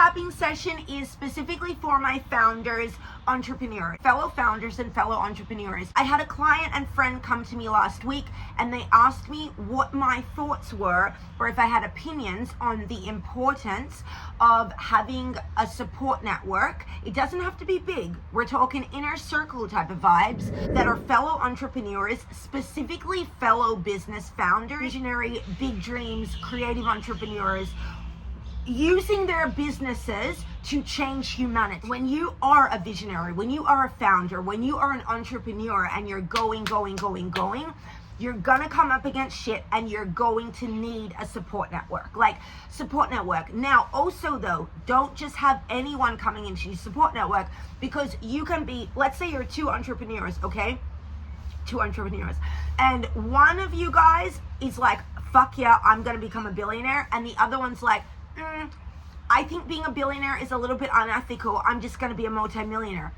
tapping session is specifically for my founders, entrepreneurs, fellow founders and fellow entrepreneurs. I had a client and friend come to me last week and they asked me what my thoughts were, or if I had opinions on the importance of having a support network. It doesn't have to be big. We're talking inner circle type of vibes that are fellow entrepreneurs, specifically fellow business founders, visionary, big dreams, creative entrepreneurs, using their businesses to change humanity. When you are a visionary, when you are a founder, when you are an entrepreneur and you're going, you're gonna come up against shit and you're going to need a support network. Now, also though, don't just have anyone coming into your support network, because you can be, let's say you're two entrepreneurs, okay? Two entrepreneurs. And one of you guys is like, fuck yeah, I'm gonna become a billionaire. And the other one's like, I think being a billionaire is a little bit unethical. I'm just going to be a multimillionaire.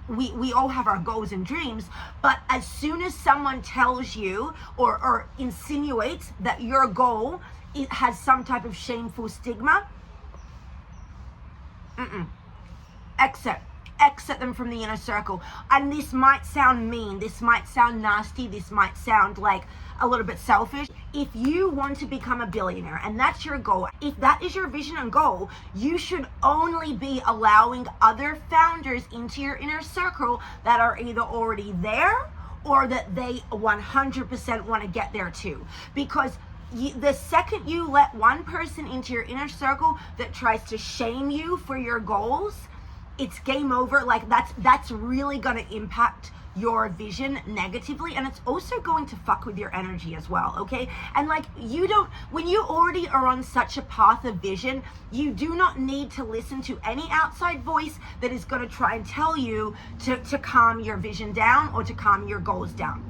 We all have our goals and dreams, but as soon as someone tells you or insinuates that your goal has some type of shameful stigma, exit them from the inner circle. And this might sound mean, this might sound nasty, this might sound like a little bit selfish. If you want to become a billionaire and that's your goal, if that is your vision and goal, you should only be allowing other founders into your inner circle that are either already there or that they 100% want to get there too. Because the second you let one person into your inner circle that tries to shame you for your goals, it's game over. Like that's really going to impact your vision negatively, and it's also going to fuck with your energy as well, okay? And like, when you already are on such a path of vision, you do not need to listen to any outside voice that is going to try and tell you to calm your vision down or to calm your goals down.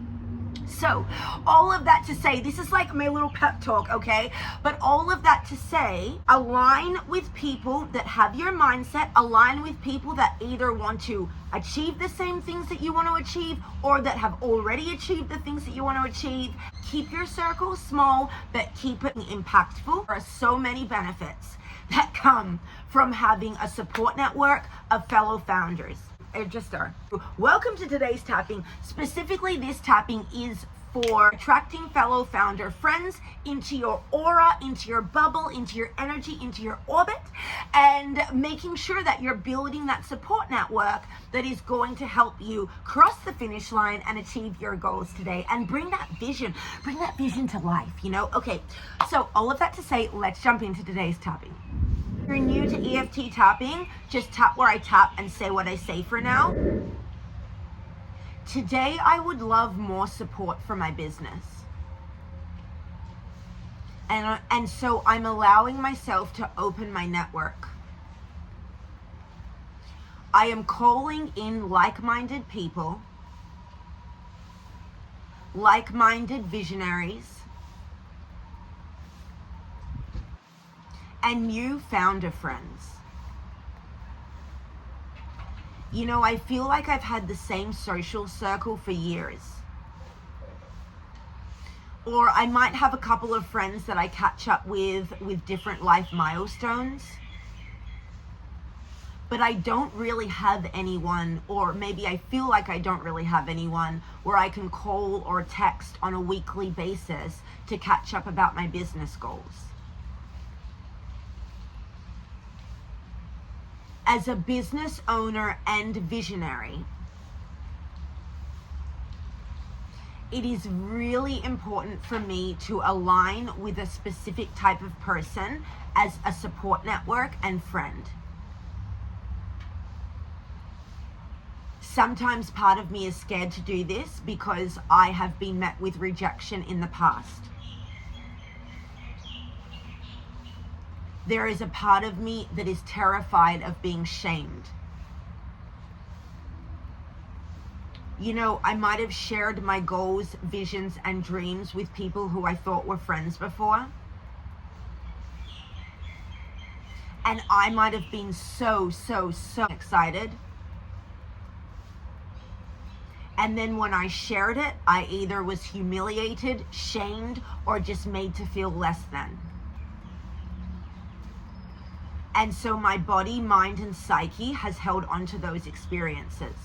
So all of that to say, this is like my little pep talk, okay? But all of that to say, align with people that have your mindset, align with people that either want to achieve the same things that you want to achieve or that have already achieved the things that you want to achieve. Keep your circle small, but keep it impactful. There are so many benefits that come from having a support network of fellow founders. Just are. Welcome to today's tapping. Specifically, this tapping is for attracting fellow founder friends into your aura, into your bubble, into your energy, into your orbit, and making sure that you're building that support network that is going to help you cross the finish line and achieve your goals today and bring that vision to life, you know? Okay, so all of that to say, let's jump into today's tapping. If you're new to EFT tapping, just tap where I tap and say what I say for now. Today, I would love more support for my business. And so I'm allowing myself to open my network. I am calling in like-minded people, like-minded visionaries, and new founder friends. You know, I feel like I've had the same social circle for years. Or I might have a couple of friends that I catch up with different life milestones. But I don't really have anyone, or maybe I feel like I don't really have anyone where I can call or text on a weekly basis to catch up about my business goals. As a business owner and visionary, it is really important for me to align with a specific type of person as a support network and friend. Sometimes part of me is scared to do this because I have been met with rejection in the past. There is a part of me that is terrified of being shamed. You know, I might have shared my goals, visions, and dreams with people who I thought were friends before. And I might have been so excited. And then when I shared it, I either was humiliated, shamed, or just made to feel less than. And so my body, mind, and psyche has held onto those experiences.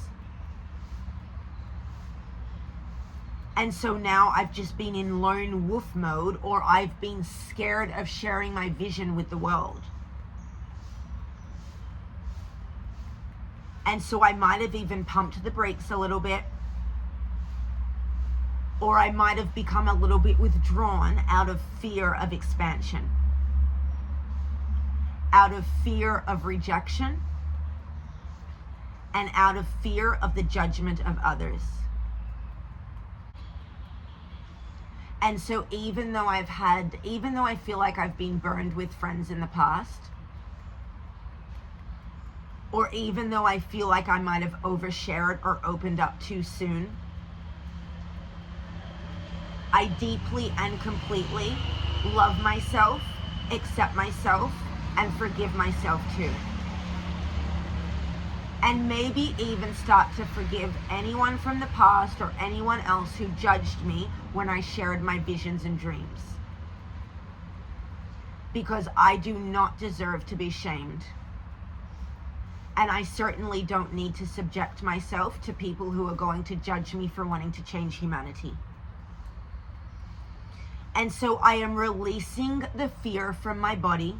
And so now I've just been in lone wolf mode, or I've been scared of sharing my vision with the world. And so I might have even pumped the brakes a little bit, or I might have become a little bit withdrawn out of fear of expansion, out of fear of rejection, and out of fear of the judgment of others. And so even though I feel like I've been burned with friends in the past, or even though I feel like I might have overshared or opened up too soon, I deeply and completely love myself, accept myself, and forgive myself too. And maybe even start to forgive anyone from the past or anyone else who judged me when I shared my visions and dreams. Because I do not deserve to be shamed. And I certainly don't need to subject myself to people who are going to judge me for wanting to change humanity. And so I am releasing the fear from my body,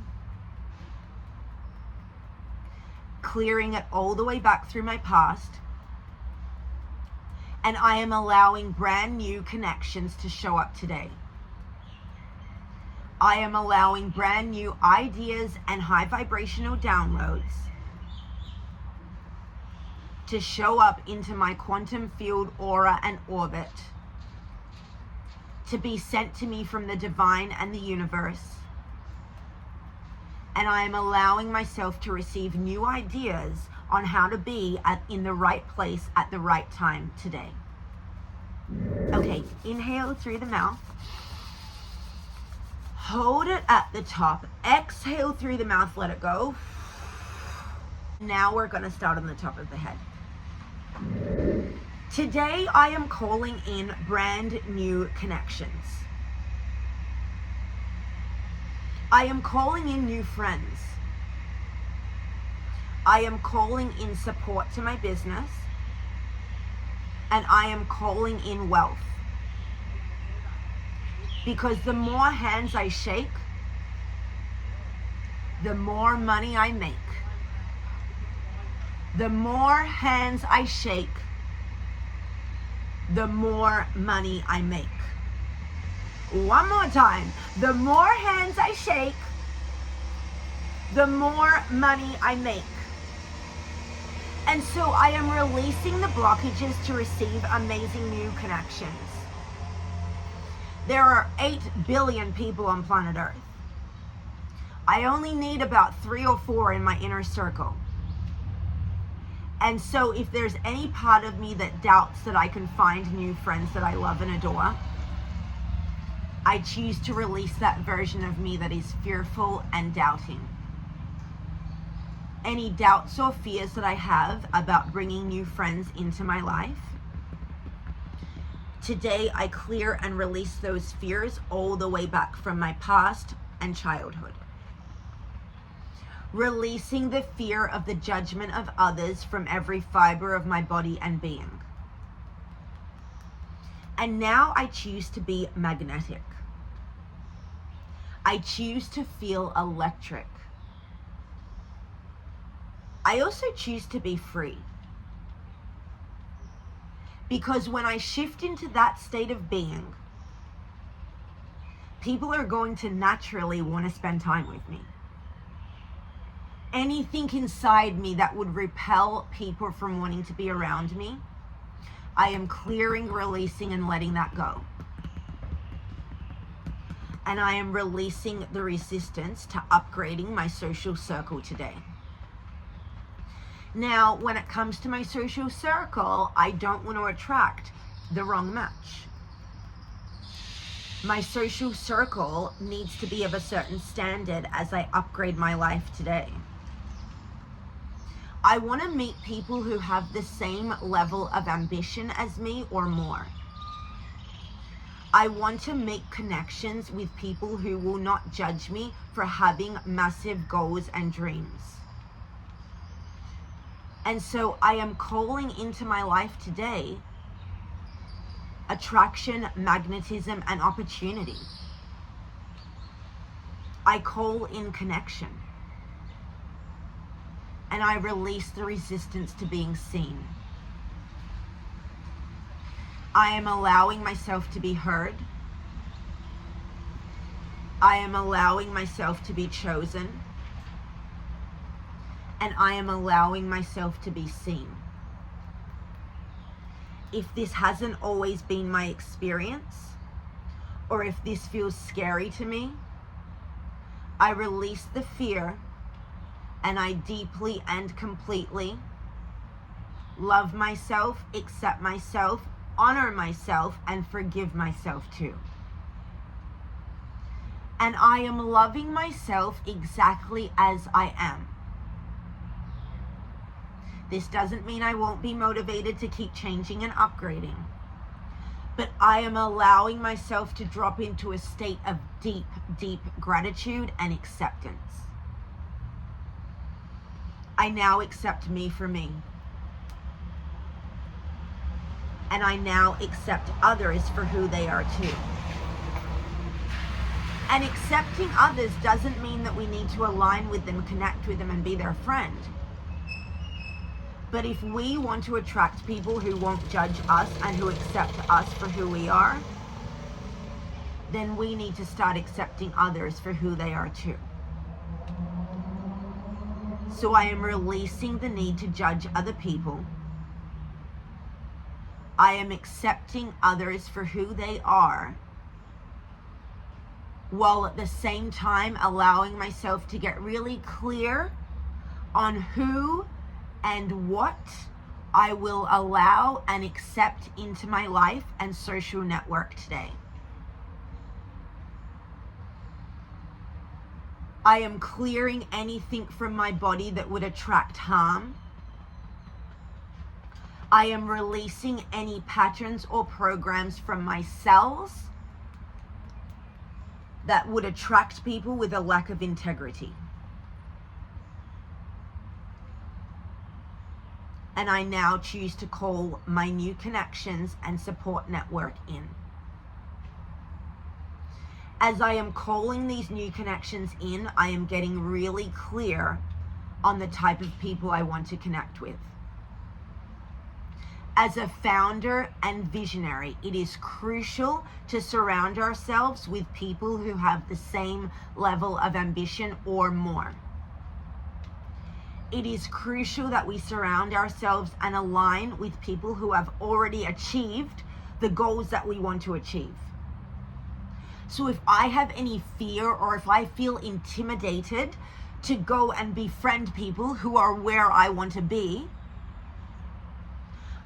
clearing it all the way back through my past, and I am allowing brand new connections to show up today. I am allowing brand new ideas and high vibrational downloads to show up into my quantum field, aura, and orbit, to be sent to me from the divine and the universe. And I am allowing myself to receive new ideas on how to be in the right place at the right time today. Okay, inhale through the mouth. Hold it at the top. Exhale through the mouth, let it go. Now we're going to start on the top of the head. Today I am calling in brand new connections. I am calling in new friends. I am calling in support to my business. And I am calling in wealth. Because the more hands I shake, the more money I make. The more hands I shake, the more money I make. One more time. The more hands I shake, the more money I make. And so I am releasing the blockages to receive amazing new connections. There are 8 billion people on planet Earth. I only need about 3 or 4 in my inner circle. And so if there's any part of me that doubts that I can find new friends that I love and adore, I choose to release that version of me that is fearful and doubting. Any doubts or fears that I have about bringing new friends into my life, today I clear and release those fears all the way back from my past and childhood. Releasing the fear of the judgment of others from every fiber of my body and being. And now I choose to be magnetic. I choose to feel electric. I also choose to be free. Because when I shift into that state of being, people are going to naturally want to spend time with me. Anything inside me that would repel people from wanting to be around me, I am clearing, releasing, and letting that go. And I am releasing the resistance to upgrading my social circle today. Now, when it comes to my social circle, I don't want to attract the wrong match. My social circle needs to be of a certain standard as I upgrade my life today. I want to meet people who have the same level of ambition as me or more. I want to make connections with people who will not judge me for having massive goals and dreams. And so I am calling into my life today attraction, magnetism, and opportunity. I call in connection. And I release the resistance to being seen. I am allowing myself to be heard. I am allowing myself to be chosen. And I am allowing myself to be seen. If this hasn't always been my experience, or if this feels scary to me, I release the fear and I deeply and completely love myself, accept myself, honor myself, and forgive myself too. And I am loving myself exactly as I am. This doesn't mean I won't be motivated to keep changing and upgrading, but I am allowing myself to drop into a state of deep, deep gratitude and acceptance. I now accept me for me. And I now accept others for who they are too. And accepting others doesn't mean that we need to align with them, connect with them, and be their friend. But if we want to attract people who won't judge us and who accept us for who we are, then we need to start accepting others for who they are too. So I am releasing the need to judge other people. I am accepting others for who they are, while at the same time allowing myself to get really clear on who and what I will allow and accept into my life and social network today. I am clearing anything from my body that would attract harm. I am releasing any patterns or programs from my cells that would attract people with a lack of integrity. And I now choose to call my new connections and support network in. As I am calling these new connections in, I am getting really clear on the type of people I want to connect with. As a founder and visionary, it is crucial to surround ourselves with people who have the same level of ambition or more. It is crucial that we surround ourselves and align with people who have already achieved the goals that we want to achieve. So if I have any fear or if I feel intimidated to go and befriend people who are where I want to be,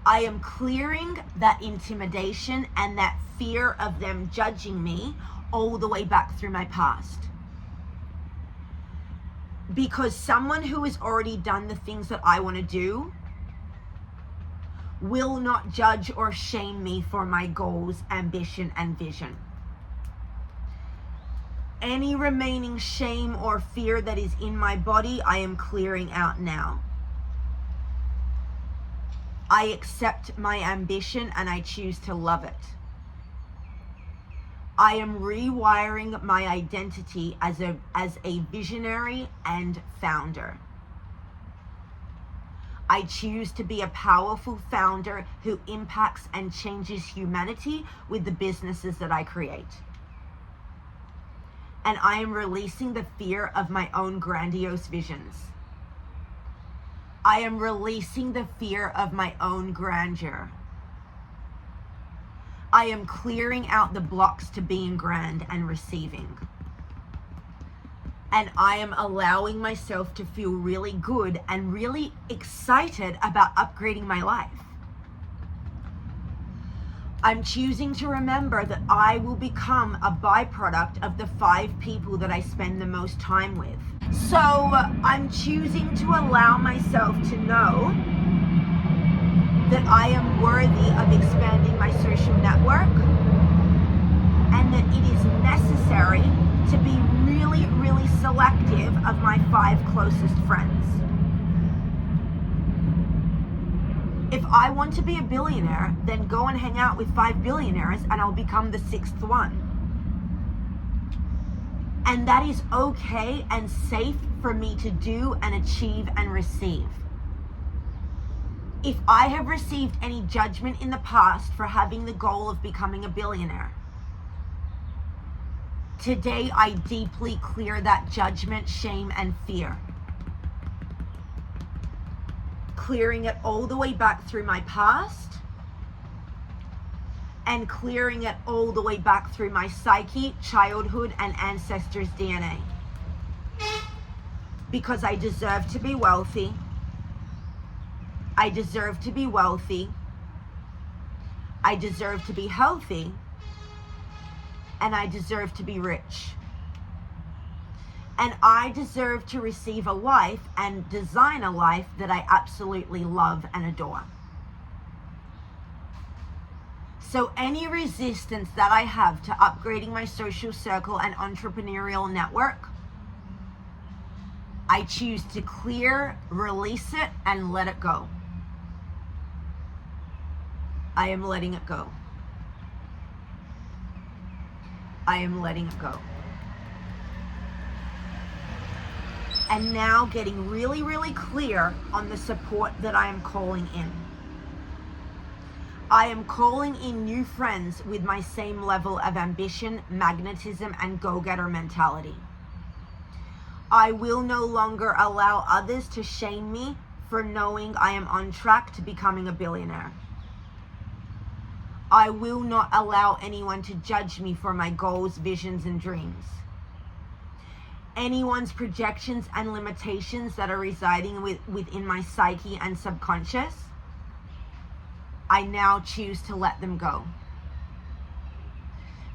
I am clearing that intimidation and that fear of them judging me all the way back through my past. Because someone who has already done the things that I want to do will not judge or shame me for my goals, ambition, and vision. Any remaining shame or fear that is in my body, I am clearing out now. I accept my ambition and I choose to love it. I am rewiring my identity as a visionary and founder. I choose to be a powerful founder who impacts and changes humanity with the businesses that I create. And I am releasing the fear of my own grandiose visions. I am releasing the fear of my own grandeur. I am clearing out the blocks to being grand and receiving. And I am allowing myself to feel really good and really excited about upgrading my life. I'm choosing to remember that I will become a byproduct of the 5 people that I spend the most time with. So I'm choosing to allow myself to know that I am worthy of expanding my social network. and that it is necessary to be really, really selective of my 5 closest friends. If I want to be a billionaire, then go and hang out with 5 billionaires and I'll become the 6th one. And that is okay and safe for me to do and achieve and receive. If I have received any judgment in the past for having the goal of becoming a billionaire, today I deeply clear that judgment, shame, and fear. Clearing it all the way back through my past and clearing it all the way back through my psyche, childhood, and ancestors' DNA. Because I deserve to be wealthy. I deserve to be wealthy. I deserve to be healthy. And I deserve to be rich. And I deserve to receive a life and design a life that I absolutely love and adore. So any resistance that I have to upgrading my social circle and entrepreneurial network, I choose to clear, release it, and let it go. I am letting it go. I am letting it go. And now getting really, really clear on the support that I am calling in. I am calling in new friends with my same level of ambition, magnetism, and go-getter mentality. I will no longer allow others to shame me for knowing I am on track to becoming a billionaire. I will not allow anyone to judge me for my goals, visions, and dreams. Anyone's projections and limitations that are residing within my psyche and subconscious, I now choose to let them go.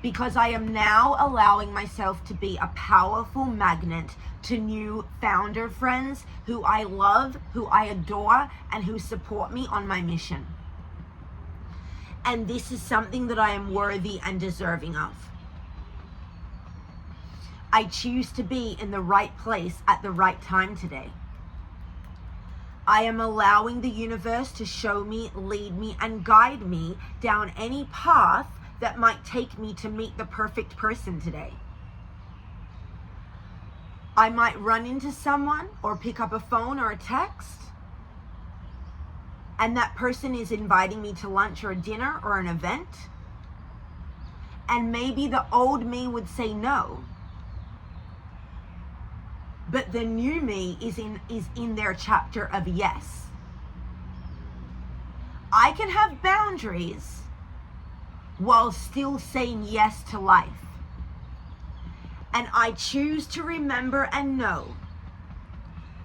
Because I am now allowing myself to be a powerful magnet to new founder friends who I love, who I adore, and who support me on my mission. And this is something that I am worthy and deserving of. I choose to be in the right place at the right time today. I am allowing the universe to show me, lead me, and guide me down any path that might take me to meet the perfect person today. I might run into someone or pick up a phone or a text, and that person is inviting me to lunch or a dinner or an event, and maybe the old me would say no. But the new me is in their chapter of yes. I can have boundaries while still saying yes to life. And I choose to remember and know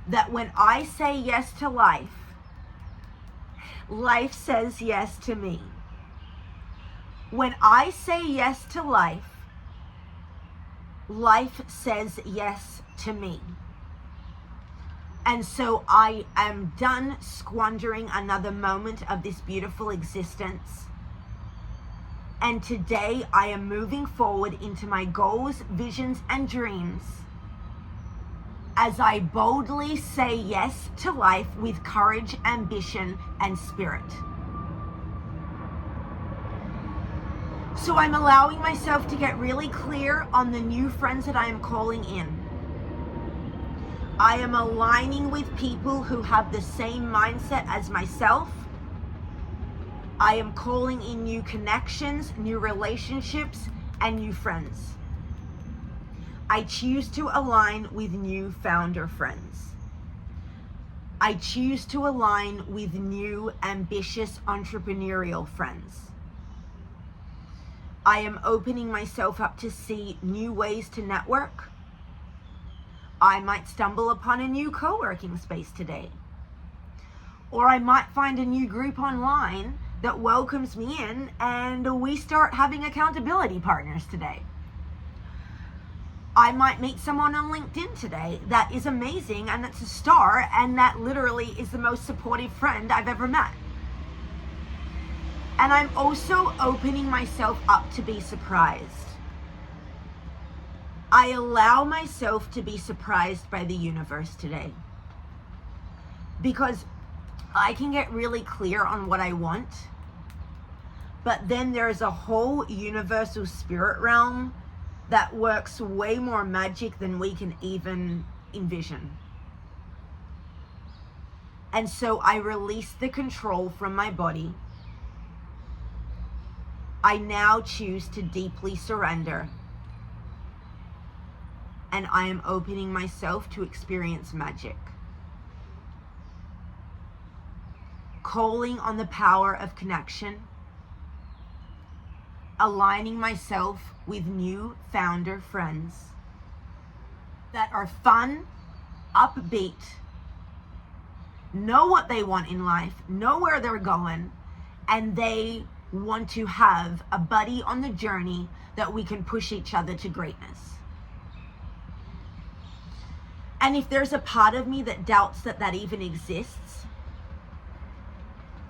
that when I say yes to life, life says yes to me. When I say yes to life, life says yes to me. And so I am done squandering another moment of this beautiful existence. And today I am moving forward into my goals, visions, and dreams as I boldly say yes to life with courage, ambition, and spirit. So I'm allowing myself to get really clear on the new friends that I am calling in. I am aligning with people who have the same mindset as myself. I am calling in new connections, new relationships, and new friends. I choose to align with new founder friends. I choose to align with new ambitious entrepreneurial friends. I am opening myself up to see new ways to network. I might stumble upon a new co-working space today. Or I might find a new group online that welcomes me in and we start having accountability partners today. I might meet someone on LinkedIn today that is amazing and that's a star and that literally is the most supportive friend I've ever met. And I'm also opening myself up to be surprised. I allow myself to be surprised by the universe today, because I can get really clear on what I want, but then there's a whole universal spirit realm that works way more magic than we can even envision. And so I release the control from my body. I now choose to deeply surrender. And I am opening myself to experience magic. Calling on the power of connection. Aligning myself with new founder friends that are fun, upbeat, know what they want in life, know where they're going, and they want to have a buddy on the journey that we can push each other to greatness. And if there's a part of me that doubts that that even exists,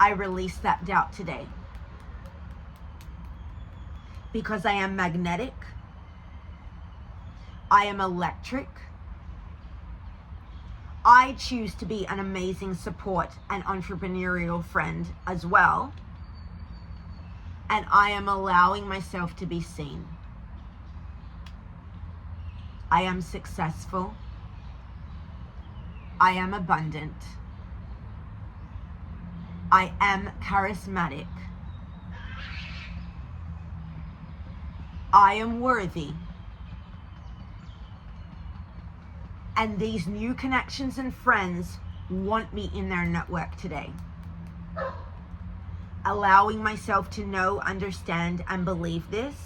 I release that doubt today. Because I am magnetic, I am electric, I choose to be an amazing support and entrepreneurial friend as well, and I am allowing myself to be seen. I am successful, I am abundant, I am charismatic, I am worthy, and these new connections and friends want me in their network today. Allowing myself to know, understand, and believe this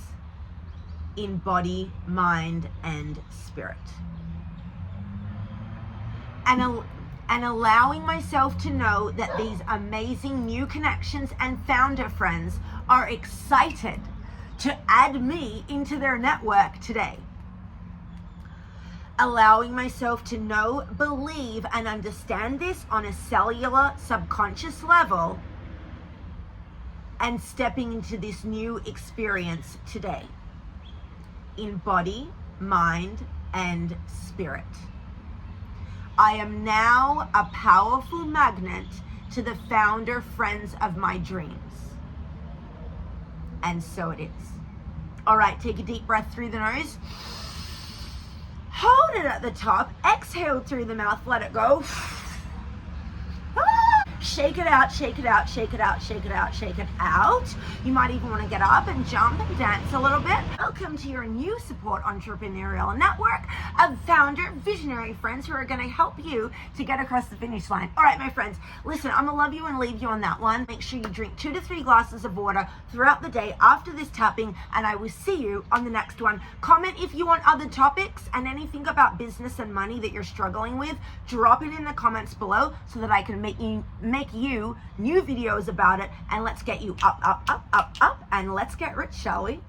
in body, mind, and spirit. And allowing myself to know that these amazing new connections and founder friends are excited to add me into their network today. Allowing myself to know, believe, and understand this on a cellular, subconscious level, and stepping into this new experience today in body, mind, and spirit. I am now a powerful magnet to the founder friends of my dreams. And so it is. All right, take a deep breath through the nose. Hold it at the top. Exhale through the mouth. Let it go. Shake it out, shake it out, shake it out, shake it out, shake it out. You might even want to get up and jump and dance a little bit. Welcome to your new support entrepreneurial network of founder visionary friends who are going to help you to get across the finish line. All right, my friends, listen, I'm going to love you and leave you on that one. Make sure you drink 2 to 3 glasses of water throughout the day after this tapping, and I will see you on the next one. Comment if you want other topics and anything about business and money that you're struggling with. Drop it in the comments below so that I can make you new videos about it, and let's get you up, and let's get rich, shall we?